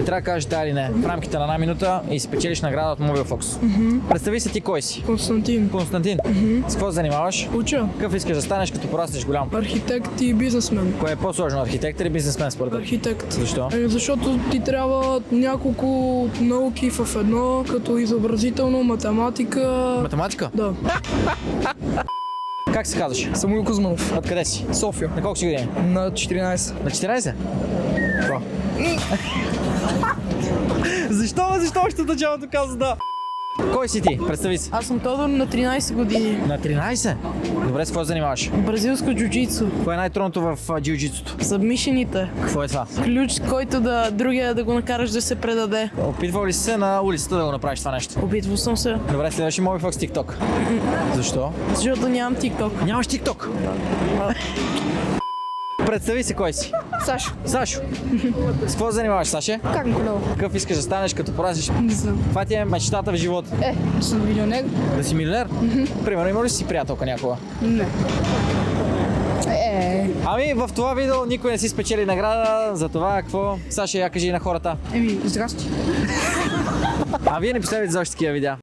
Не трябва да кажеш да или не. В рамките на една минута и спечелиш награда от Mobile Fox. Представи се ти кой си? Константин. Константин. С какво се занимаваш? Уча. Какъв искаш да станеш като пораснеш голям? Архитект и бизнесмен. Кое е по-сложно, архитект или бизнесмен според теб? Архитект. Защо? Защото ти трябва няколко науки в едно, като изобразително, математика. Математика? Да. Как се казваш? Самуил Кузманов. Откъде си? София. На колко си години? На 14. На 14? Какво? Защо още от началото каза да? Кой си ти? Представи се. Аз съм Тодор на 13 години. На 13? Добре, с какво се занимаваш? Бразилско джуджицу. Кое е най-трудното в джиу-джитсуто? Събмишените. Какво е това? Ключ, който другия да го накараш да се предаде. Опитвал ли си се на улицата да го направиш това нещо? Опитвал съм се. Добре, следваш и Mobile Fox TikTok. Защо? Защото нямам TikTok. Нямаш TikTok? Представи се кой си. Сашо. Сашо. С какво се занимаваш, Саше? Как колело? Какъв искаш да станеш като пораснеш? Не знам. Това ти е мечтата в живота. Съм милионер. Да си милионер? Примерно, има ли си приятелка някога? Не. Ами в това видео никой не си спечели награда, за това какво? Саша, я кажи на хората. Здрасти. А вие не последвайте за още такива видеа.